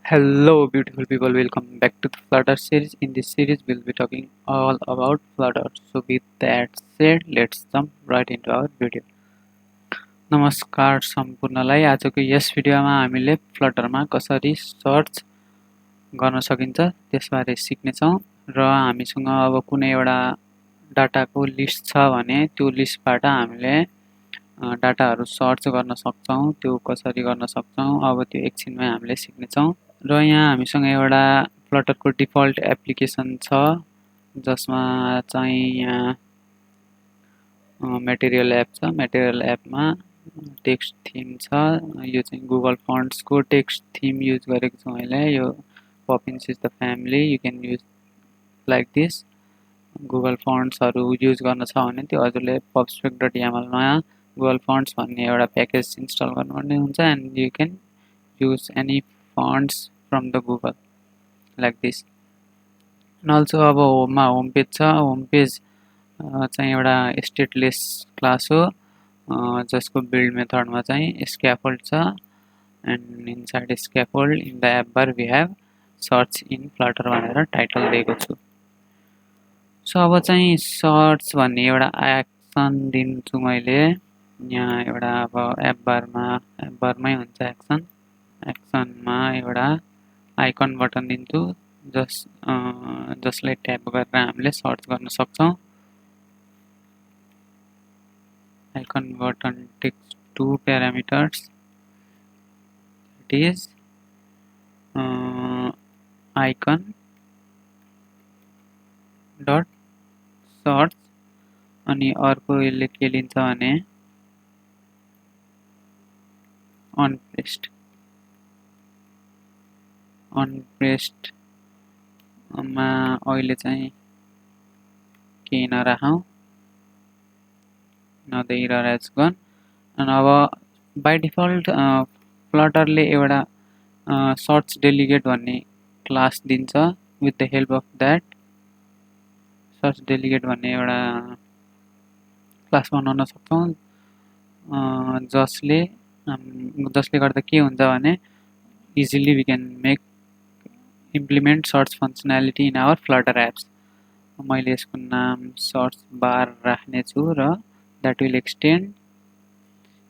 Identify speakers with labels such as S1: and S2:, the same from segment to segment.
S1: Hello, beautiful people. Welcome back to the Flutter series. In this series, we'll be talking all about Flutter. So, with that said, let's jump right into our video. नमस्कार सम्पूर्णलाई आजको यस भिडियोमा हामीले फ्लटरमा कसरी search गर्न सकिन्छ त्यसबारे सिक्नेछौँ र हामीसँग अब कुनै एउटा डाटाको लिस्ट छ भने त्यो लिस्टबाट हामीले डाटाहरू सर्च गर्न सक्छौँ त्यो कसरी गर्न सक्छौँ अब त्यो एकछिनमै हामीले सिक्नेछौँ र यहाँ हामीसँग एउटा फ्लटरको डिफल्ट एप्लिकेसन छ जसमा चाहिँ यहाँ मेटेरियल एप छ मेटेरियल एपमा टेक्स्ट थिम छ यो चाहिँ गुगल फन्ट्सको टेक्स्ट थिम युज गरेको छु मैले यो Poppins is the family you can use like this Google फन्ट्सहरू युज गर्न छ भने त्यो हजुरले pubspec.yaml मा गुगल फन्ट्स भन्ने एउटा प्याकेज इन्स्टल गर्नुपर्ने हुन्छ and you can use any fonts from the Google like this and also अब होम पेज छ होम पेज चाहिँ एउटा स्टेटलेस क्लास हो जसको बिल्ड मेथडमा चाहिँ स्क्याफोल्ड छ and inside scaffold in the app bar we have search in Flutter भनेर title दिएको छु सो अब चाहिँ सर्च भन्ने एउटा एक्सन दिन्छु मैले यहाँ एउटा अब एप बारमै हुन्छ एक्सनमा एउटा आइकन बटन दिन्छु जसलाई ट्याप गरेर हामीले सर्च गर्न सक्छौँ icon button takes two parameters it is icon dot search अनि अर्को यसले के लिन्छ भने अनप्रेस्ड मा अहिले चाहिँ केही नराखौँ now the error has gone and अब by default फ्लटरले एउटा सर्च डेलिगेट भन्ने क्लास दिन्छ with the help of that search delegate भन्ने एउटा क्लास बनाउन सक्छौँ जसले गर्दा के हुन्छ भने easily we can make implement search functionality in our Flutter apps मैले यसको नाम सर्च बार राख्ने छु र that will extend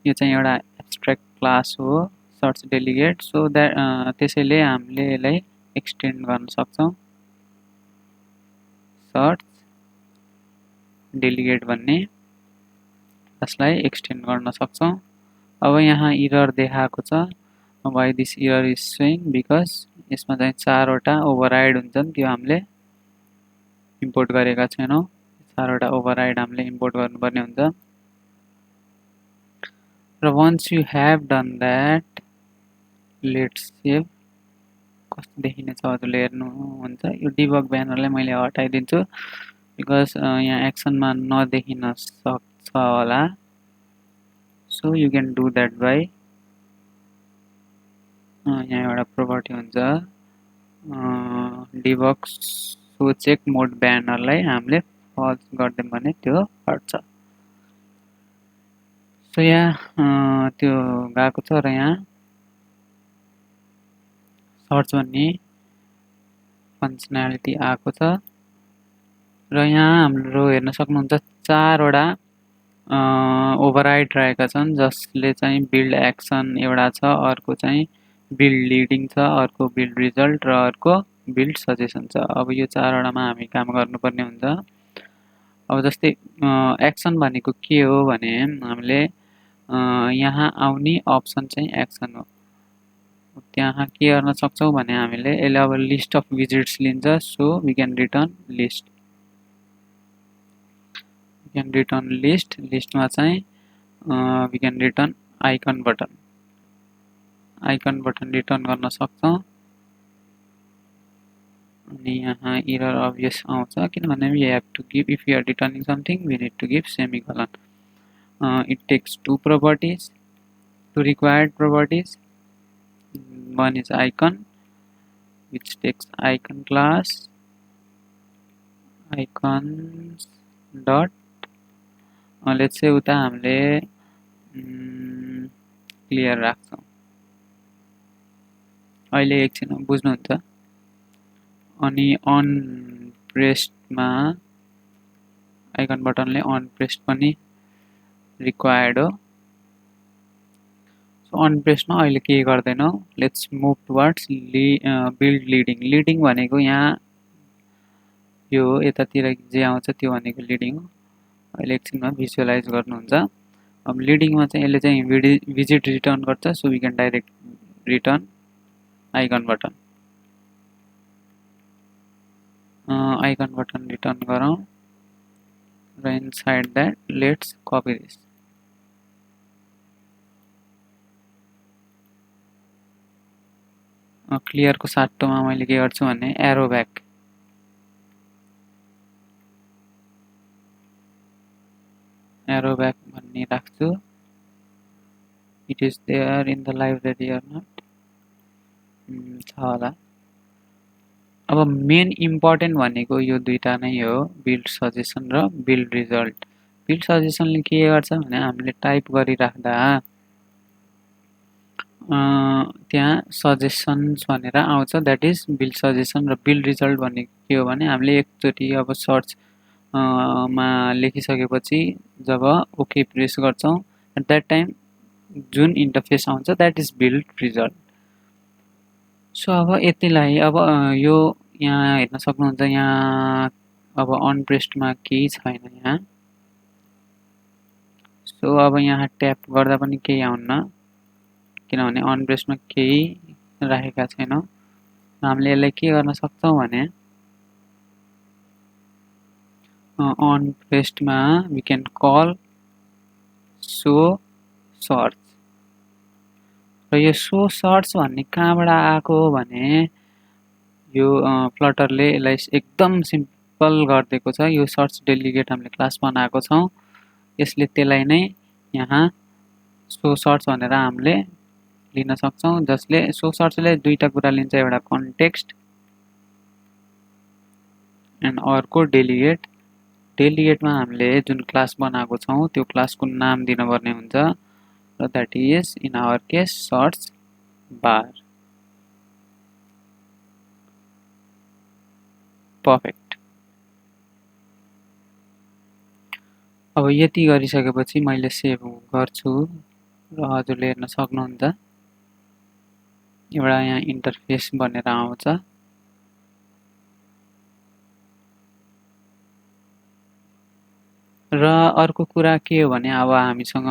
S1: यो चाहिँ एउटा एब्स्ट्र्याक्ट क्लास हो सर्च डेलिगेट सो द्याट त्यसैले हामीले यसलाई एक्सटेन्ड गर्न सक्छौँ सर्च डेलिगेट भन्ने यसलाई एक्सटेन्ड गर्न सक्छौँ अब यहाँ इरर देखाएको छ why this error is showing because यसमा चाहिँ चारवटा ओभरराइड हुन्छन् त्यो हामीले इम्पोर्ट गरेका छैनौँ चारवटा ओभरराइड हामीले इम्पोर्ट गर्नुपर्ने हुन्छ र once you have done that let's save कस्तो देखिने छ हजुरले हेर्नुहुन्छ यो डिबग ब्यानरलाई मैले हटाइदिन्छु बिकज यहाँ एक्सनमा नदेखिन सक्छ होला so you can do that by यहाँ एउटा प्रोपर्टी हुन्छ डिबग सो चेक मोड ब्यानरलाई हामीले फल्स गरिदियौँ भने त्यो हट्छ सो यहाँ त्यो गएको छ र यहाँ सर्च भन्ने फङ्सनालिटी आएको छ र यहाँ हाम्रो हेर्न सक्नुहुन्छ चारवटा ओभरराइड रहेका छन् जसले चाहिँ बिल्ड एक्सन एउटा छ अर्को चाहिँ बिल्ड लिडिङ छ अर्को बिल्ड रिजल्ट र अर्को बिल्ड सजेसन छ अब यो चारवटामा हामी काम गर्नुपर्ने हुन्छ अब जस्तै एक्सन भनेको के हो भने हामीले यहाँ आउने अप्सन चाहिँ एक्सन हो त्यहाँ के गर्न सक्छौँ भने हामीले यसले अब लिस्ट अफ विजिट्स लिन्छ सो वी क्यान रिटर्न लिस्टमा चाहिँ we can return icon button return गर्न सक्छौँ अनि यहाँ इरर अभियस आउँछ किनभने we have to give if you are returning something we need to give semicolon it takes to properties two required properties one is icon which takes icon class icons dot let's say उता हामीले clear राख्छौँ अहिले एकछिन बुझ्नुहुन्छ। अनि on प्रेस्डमा icon बटनले on pressed पनि required हो। So on प्रेस्डमा अहिले केही गर्दैनौँ। Let's move towards build leading. Leading भनेको यहाँ यो यतातिर जे आउँछ त्यो भनेको लिडिङ हो। अहिले एकछिनमा भिजुअलाइज गर्नुहुन्छ। अब लिडिङमा चाहिँ यसले चाहिँ भिजिट रिटर्न गर्छ। So we can direct return icon button. Icon button return गरौँ र inside that let's copy this. क्लियरको साटोमा मैले के गर्छु भने एरो ब्याक भन्ने राख्छु। It is there in the library or not छ होला। अब मेन इम्पोर्टेन्ट भनेको यो दुईटा नै हो, बिल्ड सजेसन र बिल्ड रिजल्ट। बिल्ड सजेसनले के गर्छ भने हामीले टाइप गरिराख्दा त्यहाँ सजेसन्स भनेर आउँछ, द्याट इज बिल्ड सजेसन। र बिल्ड रिजल्ट भनेको के हो भने हामीले एकचोटि अब सर्च मा लेखिसकेपछि जब ओके प्रेस गर्छौँ एट द्याट टाइम जुन इन्टरफेस आउँछ that is build result. So अब यतिलाई अब यो यहाँ हेर्न सक्नुहुन्छ। यहाँ अब अनप्रेस्डमा केही छैन यहाँ। सो अब यहाँ ट्याप गर्दा पनि केही आउन्न, किनभने अनप्रेस्डमा केही राखेका छैनौँ। हामीले यसलाई के गर्न सक्छौँ भने अनप्रेस्डमा we can call so search. र यो सो सर्च भन्ने कहाँबाट आएको भने यो फ्लटरले यसलाई एकदम सिम्पल गरिदिएको छ। यो सर्च डेलिगेट हामीले क्लास बनाएको छौँ, यसले त्यसलाई नै यहाँ सो सर्च भनेर हामीले लिन सक्छौँ, जसले सो सर्चले दुईटा कुरा लिन्छ, एउटा कन्टेक्स्ट एन्ड अर्को डेलिगेट। डेलिगेटमा हामीले जुन क्लास बनाएको छौँ त्यो क्लासको नाम दिनुपर्ने हुन्छ, र that is in our case search bar. Perfect. अब यति गरिसकेपछि मैले सेभ गर्छु र हजुरले हेर्न सक्नुहुन्छ एउटा यहाँ इन्टरफेस बनेर आउँछ। र अर्को कुरा के हो भने अब हामीसँग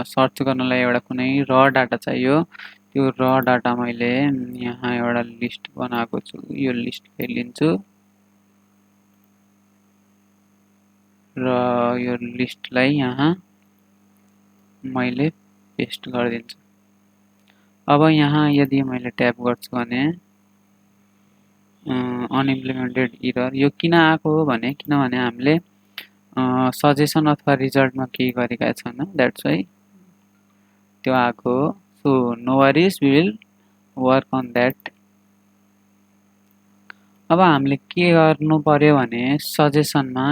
S1: सर्च गर्नलाई एउटा कुनै र डाटा चाहियो। त्यो र डाटा मैले यहाँ एउटा लिस्ट बनाएको छु, यो लिस्टलाई लिन्छु र यो लिस्टलाई यहाँ मैले पेस्ट गरिदिन्छु। अब यहाँ यदि मैले ट्याप गर्छु भने अनइम्प्लिमेन्टेड इरर यो किन आएको हो भने किनभने हामीले सजेसन अथवा रिजल्टमा केही गरेका छैन, द्याट्स वाइ त्यो आएको हो। So no worries, we will work on that. अब हामीले के गर्नु पर्यो भने सजेसनमा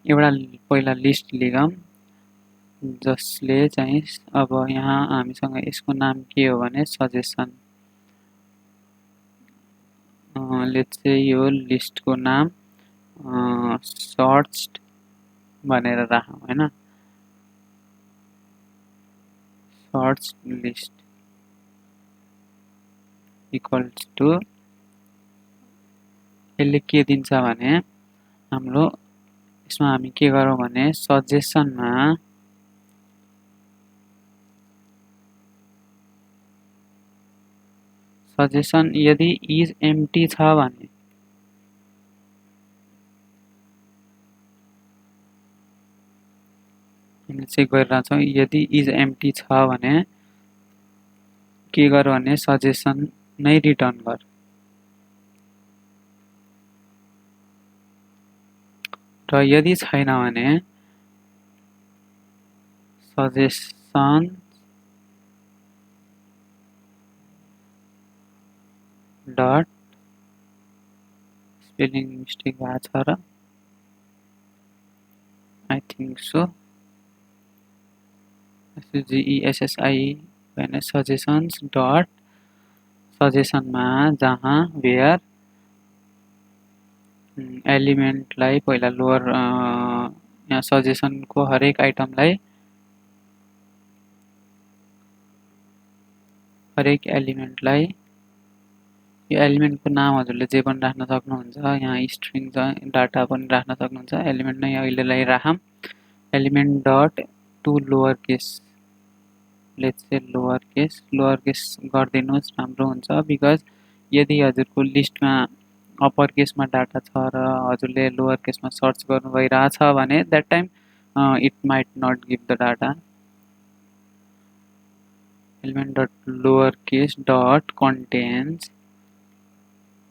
S1: एउटा पहिला लिस्ट लिगौँ, जसले चाहिँ अब यहाँ हामीसँग यसको नाम के हो भने सजेसन। लेट्स से यो लिस्टको नाम सर्च्ड भनेर राखौँ हैन, सर्च लिस्ट इक्वल्स टु यसले के दिन्छ भने हाम्रो यसमा हामी के गरौँ भने सजेसनमा सजेसन यदि इज एम्प्टी छ भने हामीले चेक गरिरहेछौँ। यदि इज एम्प्टी छ भने के गर भने सजेसन नै रिटर्न गर। र यदि छैन भने सजेसन डट स्पेलिङ मिस्टेक भएको छ र आई थिङ्क सो, GESSI भने सजेसन्स डट सजेसनमा जहाँ वेयर एलिमेन्टलाई पहिला लोअर यहाँ सजेसनको हरेक आइटमलाई हरेक एलिमेन्टलाई यो एलिमेन्टको नाम हजुरले जे पनि राख्न सक्नुहुन्छ यहाँ स्ट्रिङ डाटा पनि राख्न सक्नुहुन्छ एलिमेन्ट नै अहिलेलाई राखौँ element dot to lower case let's say lower case गरिदिनुहोस् राम्रो हुन्छ बिकज यदि हजुरको लिस्टमा अप्पर केसमा डाटा छ र हजुरले लोअर केसमा सर्च गर्नु भइरहेछ भने that time it might not give the data element dot lower case dot contains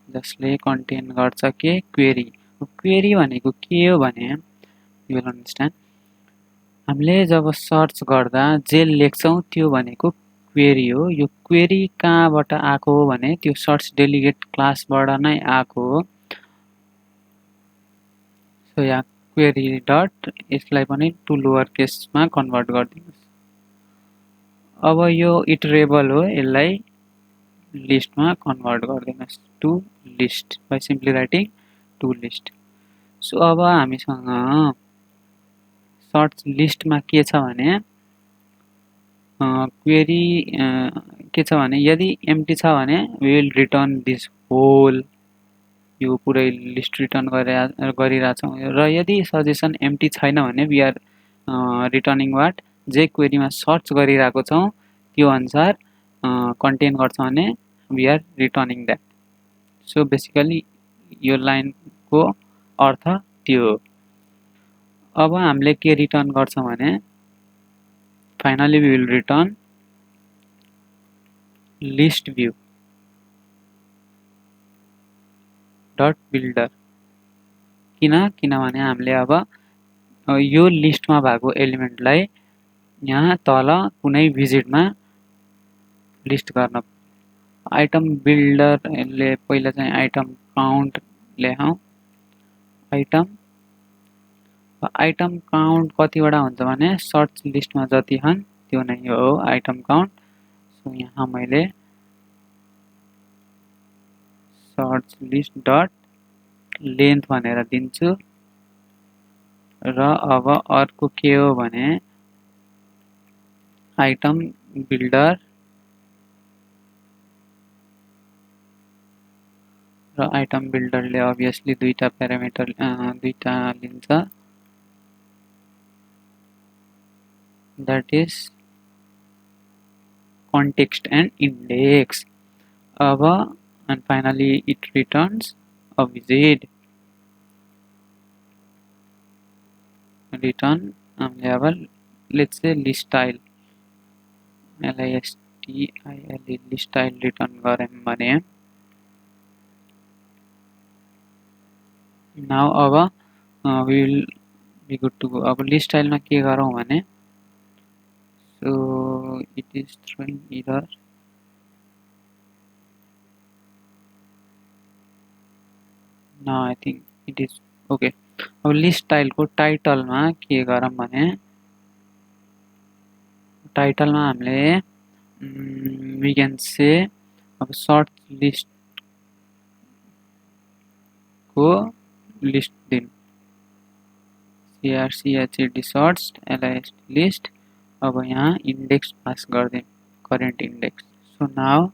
S1: जसले कन्टेन गर्छ के क्वेरी क्वेरी भनेको के हो भने यु विल अन्डरस्ट्यान्ड हामीले जब सर्च गर्दा जे लेख्छौँ त्यो भनेको क्वेरी हो यो क्वेरी कहाँबाट आएको हो भने त्यो सर्च डेलिगेट क्लासबाट नै आएको हो सो यहाँ क्वेरी डट यसलाई पनि टु लोअर केसमा कन्भर्ट गरिदिनुहोस् अब यो इटरेबल हो यसलाई लिस्टमा कन्भर्ट गरिदिनुहोस् to list by simply writing to list so अब हामीसँग सर्च लिस्टमा के छ भने क्वेरी के छ भने यदि एम्प्टी छ भने we will return this whole यो पुरै लिस्ट रिटर्न गरिरहेछौँ र यदि सजेसन एम्प्टी छैन भने वी आर रिटर्निङ वाट जे क्वेरीमा सर्च गरिरहेको छौँ त्यो अनुसार कन्टेन गर्छ भने we are returning that so basically यो लाइनको अर्थ त्यो हो अब हामीले के रिटर्न गर्छौँ भने finally we will return list view dot builder किनभने हामीले अब यो लिस्टमा भएको एलिमेन्टलाई यहाँ तल कुनै भिजिटमा लिस्ट गर्न आइटम बिल्डरले पहिला चाहिँ आइटम काउन्ट लेखौँ आइटम काउन्ट कतिवटा हुन्छ भने सर्च लिस्टमा जति छन् त्यो नै हो आइटम काउन्ट सो यहाँ मैले सर्च लिस्ट डट लेन्थ भनेर दिन्छु र अब अर्को के हो भने आइटम बिल्डर र आइटम बिल्डरले अभियसली दुईटा प्यारामिटर दुईटा लिन्छ that is context and index अब and finally it returns a visit return हामीले अब let's say list style listile list style return गऱ्यौं भने now अब we will be good to go अब list style मा के गरौँ भने so it is throwing error now I think it is okay अब लिस्ट स्टाइलको टाइटलमा के गरौँ भने टाइटलमा हामीले we can say अब सर्च लिस्ट को लिस्ट दिन crched सर्च list लिस्ट अब यहाँ इंडेक्स पास गर्दिन current index so now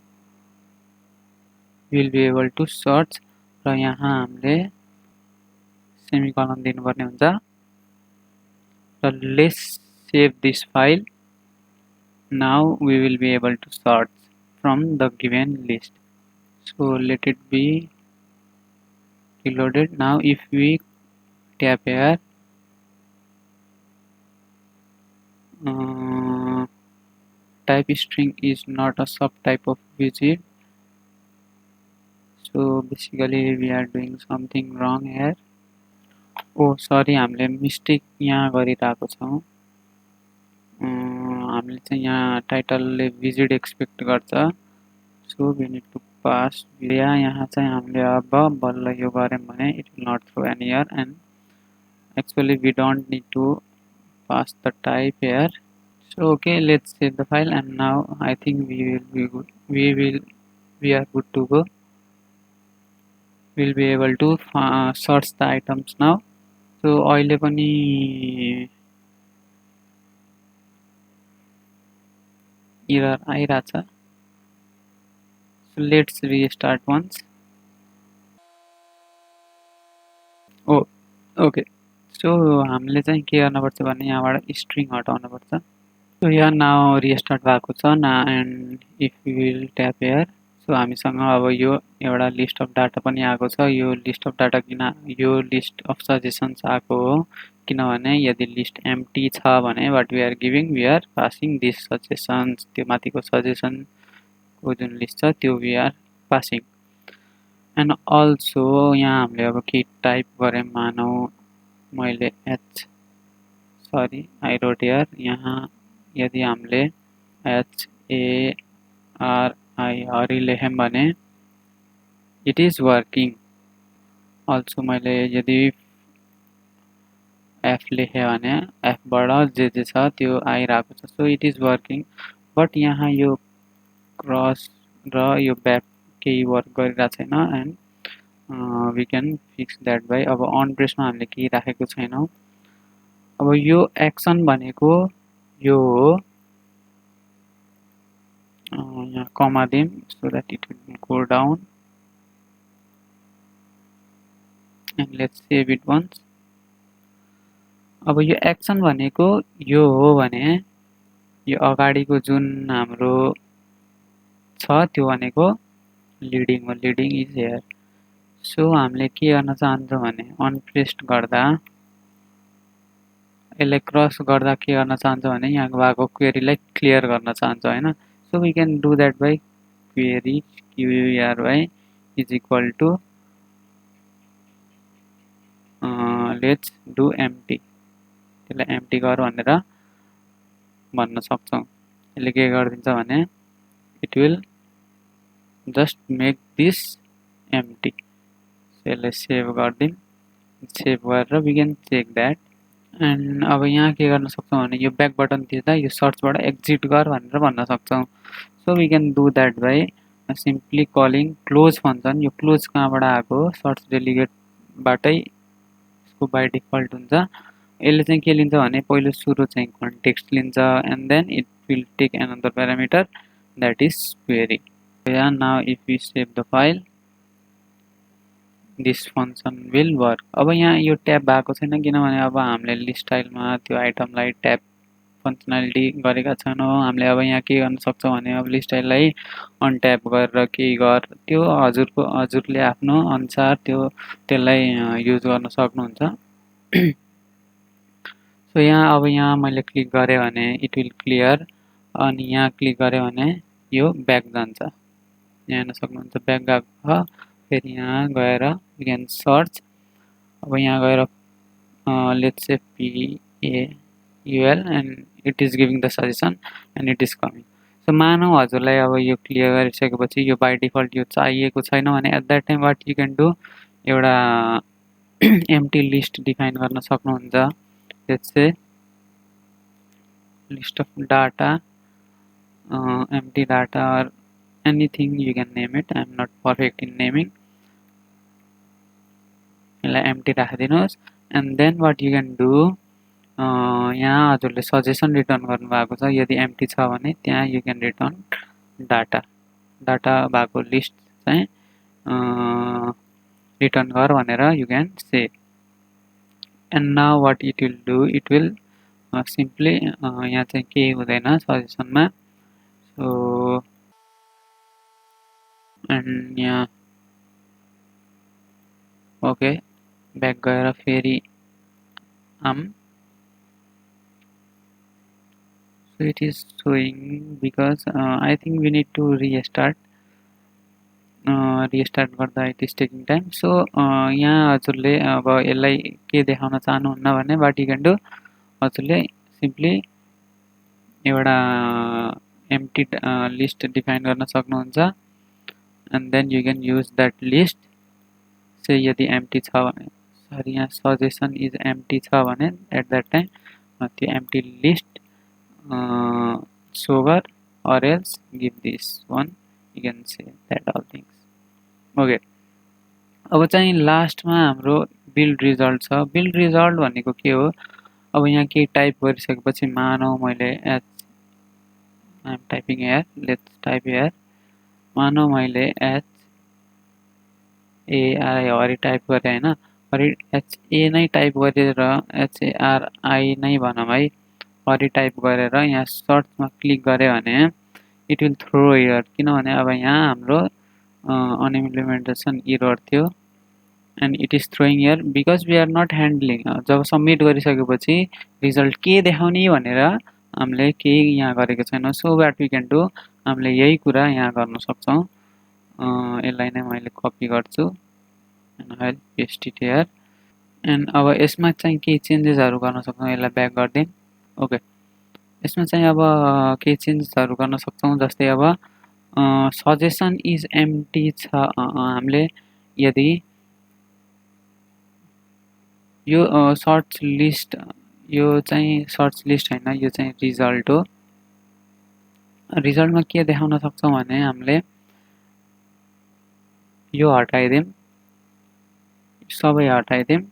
S1: we will be able to search र यहाँ हामीले सेमिकोलन दिनुपर्ने हुन्छ र let's save this file now we will be able to search from the given list so let it be reloaded now if we tap here type string is not a subtype of visit so basically we are doing something wrong here oh sorry हामीले mistake यहाँ गरिरहेको छौं हामीले चाहिँ यहाँ टाइटलले visit expect गर्छ so we need to pass यहाँ चाहिँ हामीले अब बल्ल यो गर्यौं भने it will not throw any error and actually we don't need to pass the type here So okay, let's save the file, and now I think we will be good. We are good to go. We'll be able to search the items now. So अहिले पनि error आइरहेछ. So let's restart once. Oh, okay. So हामीले चाहिँ के गर्नुपर्छ भने यहाँबाट string हटाउनुपर्छ. So यहाँ now restart भएको छ ना, and if we will tap here, so हामीसँग अब यो एउटा list of data पनि आएको छ. यो list of data किन, यो list of suggestions आएको हो किनभने यदि list empty छ भने what we are giving, we are passing these suggestions. त्यो माथिको suggestion को जुन list छ त्यो we are passing. And also यहाँ हामीले अब के टाइप गरेँ मानौ मैले I wrote here, यहाँ यदि हामीले HARI लेखें भने it is working. Also मैले यदि F लेखें भने F बाट जे जे छ त्यो आइरहेको छ. So it is working. But यहाँ यो क्रस र यो ब्याक केही वर्क गरिरहेको छैन, and we can fix that by अब on press मा हामीले केही राखेको छैनौं. अब यो एक्सन भनेको यो हो, यहाँ कमा दिम so that it will go down, and let's save it once. अब यो एक्सन भनेको यो हो भने यो अगाडिको जुन हाम्रो छ त्यो भनेको लिडिङ हो. Leading is here. सो हामीले के गर्न चाहन्छौं भने अनप्रेस्ड गर्दा यसलाई क्रस गर्दा के गर्न चाहन्छौं भने यहाँ भएको क्वेरीलाई क्लियर गर्न चाहन्छौं हैन. So we can do that by query query is equal to let's do empty. त्यसलाई empty गर भनेर भन्न सक्छौं. यसले के गर्दिन्छ भने it will just make this empty. So यसलाई सेभ गर्दिम. सेभ गरेर we can check that. And अब यहाँ के गर्न सक्छौं भने यो ब्याक बटन थिच्दा यो सर्चबाट एक्जिट गर भनेर भन्न सक्छौं. So we can do that by simply calling close function. यो close कहाँबाट आएको सर्च डेलिगेट बाटै यसको बाइ डिफल्ट हुन्छ. यसले चाहिँ के लिन्छ भने पहिलो सुरु चाहिँ कन्टेक्स्ट लिन्छ, and then it will take another parameter that is query. Yeah, now if we save the file, this function will work. अब यहाँ यो ट्याब भएको छैन किनभने अब हामीले लिस्ट स्टाइलमा त्यो आइटमलाई ट्याब फंक्शनालिटी गरेका छैनौं. हामीले अब यहाँ के गर्न सक्छौं भने अब लिस्ट स्टाइललाई अनट्याप गरेर के गर त्यो हजुरले आफ्नो अनुसार त्यो त्यसलाई युज गर्न सक्नुहुन्छ. सो यहाँ अब यहाँ मैले क्लिक गरे भने इट विल क्लियर, अनि यहाँ क्लिक गरे भने यो ब्याक जान्छ. यहाँ हेर्न सक्नुहुन्छ ब्याक गएको छ. फेरि यहाँ गएर we can search. अब यहाँ गएर let's say PAUL and it is giving the suggestion and it is coming. So मानौ हजुरलाई अब यो क्लियर गरिसकेपछि यो बाइ डिफल्ट यो चाहिएको छैन भने at that time what you can do, एउटा empty list define गर्न सक्नुहुन्छ. Let's say list of data, empty data or anything you can name it. I am not perfect in naming. empty राखिदिनुस्. And then what you can do, यहाँ हजुरले suggestion return गर्नु भएको छ. यदि empty छ भने त्यहाँ you can return data. Data भएको लिस्ट चाहिँ रिटर्न गर भनेर you can say. And now what it will do, it will simply यहाँ चाहिँ केही हुँदैन सजेसनमा. So and यहाँ okay, ब्याक गएर फेरि so it is showing because I think we need to restart गर्दा it is taking time. So यहाँ हजुरले अब यसलाई के देखाउन चाहनुहुन्न भने what you can do, हजुरले simply एउटा empty list define गर्न सक्नुहुन्छ, and then you can use that list. say यदि empty छ भने, sorry यहाँ suggestion is empty छ भने at that time त्यो empty list sober or else give this one, you can say that all things. Okay, अब चाहिँ लास्टमा हाम्रो बिल्ड रिजल्ट छ। बिल्ड रिजल्ट भनेको के हो? अब यहाँ केही टाइप गरिसकेपछि मानौ मैले H I am typing here, let's type here, मानौ मैले एच एआई हरि टाइप गरेँ होइन, हरि एचए नै टाइप गरेर एचएआरआई नै भनौँ है, हरि टाइप गरेर यहाँ सर्चमा क्लिक गरेँ भने इट विल थ्रो हियर, किनभने अब यहाँ हाम्रो अनइम्प्लिमेन्टेसन इरर थियो and it is throwing here because we are not handling. जब सबमिट गरिसकेपछि रिजल्ट के देखाउने भनेर हामीले केही यहाँ गरेको छैनौँ। So that we can do, हामीले यही कुरा यहाँ गर्न सक्छौँ। यसलाई नै मैले कपी गर्छु and I paste it here and अब यसमा चाहिँ केही चेन्जेसहरू गर्न सक्छौँ। यसलाई ब्याक गरिदिउँ। ओके, यसमा चाहिँ अब केही चेन्जेसहरू गर्न सक्छौँ, जस्तै अब सजेसन इज एम्प्टी छ। हामीले यदि यो सर्च लिस्ट, यो चाहिँ सर्च लिस्ट होइन, यो चाहिँ रिजल्ट हो। रिजल्टमा के देखाउन सक्छौँ भने हामीले यो हटाइदिउँ, सबै हटाइदिउँ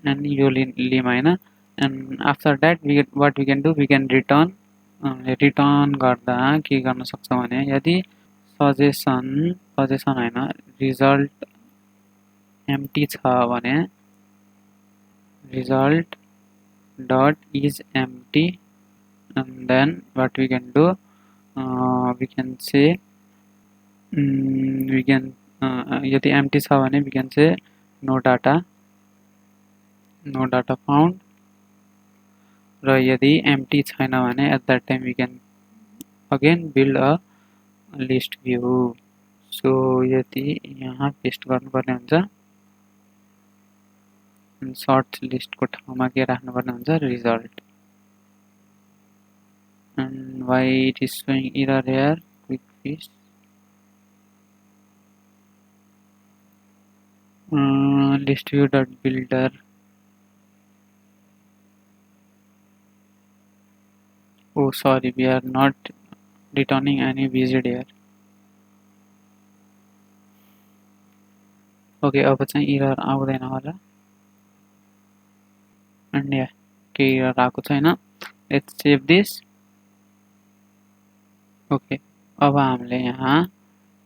S1: एन्ड यो लिम होइन। And after that what we can do, we can return. Return गर्दा के गर्न सक्छौँ भने यदि सजेसन होइन, रिजल्ट एम्प्टी छ भने result dot is empty, and then what we can do, we can say we can यदि empty छ भने we can say no data found, र यदि empty छैन भने at that time we can again build a list view. so यदि यहाँ paste गर्नुपर्ने हुन्छ, सर्ट लिस्टको ठाउँमा के राख्नुपर्ने हुन्छ, result. And why it is showing error here, quick fix, list view dot builder, oh sorry, we are not returning any visit here. Okay, अब चाहिँ इरर आउँदैन होला एन्ड या केही इरर आएको छैन। Let's save this. ओके, अब हामीले यहाँ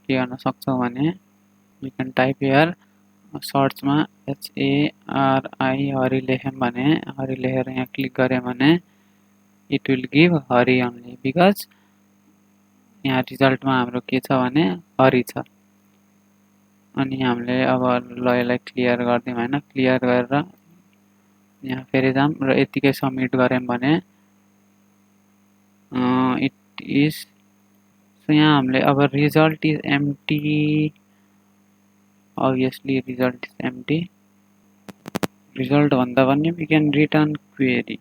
S1: के गर्न सक्छौँ भने वी क्यान टाइप हियर, सर्चमा एचएआरआई हरि लेख्यौँ भने, हरि लेखेर यहाँ क्लिक गऱ्यौँ भने it will give Hari only, because यहाँ रिजल्टमा हाम्रो के छ भने हरि छ। अनि हामीले अब ल यसलाई क्लियर गरिदिउँ होइन, क्लियर गरेर यहाँ फेरि जाऊँ र यतिकै सबमिट गऱ्यौँ भने इट इज, सो यहाँ हामीले अब result is empty, obviously result is empty, result भन्दा पनि we can return query।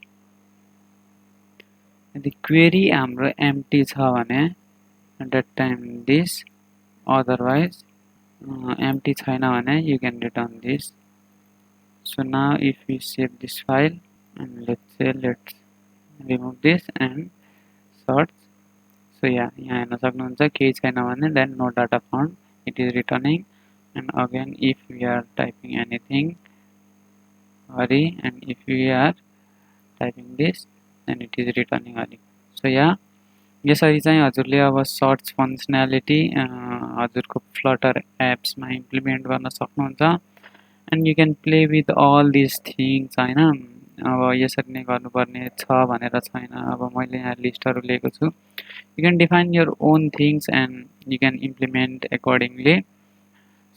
S1: यदि query हाम्रो empty छ भने at that time this, otherwise empty छैन भने you can return this। so now if we save this file and let's say let's remove this and search, so yeah, यहाँ हेर्न सक्नुहुन्छ केही छैन भने then no data found, it is returning। and again if we are typing anything Hari, and if we are typing this then it is returning Hari। so yeah, यसरी चाहिँ हजुरले अब सर्च फङ्सनालिटी हजुरको फ्लटर एप्समा implement गर्न सक्नुहुन्छ। And you can play with all this things होइन। अब यसरी नै गर्नुपर्ने छ भनेर छैन। अब मैले यहाँ लिस्टहरू लिएको छु, you can define your own things and you can implement accordingly।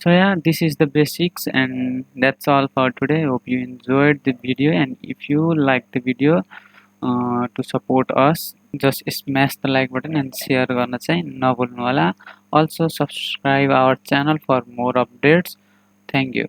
S1: So yeah, this is the basics and that's all for today. Hope you enjoyed the video, and if you like the video, to support us, just smash the like button and share garna chai nabhulnu hola। Also subscribe our channel for more updates। Thank you।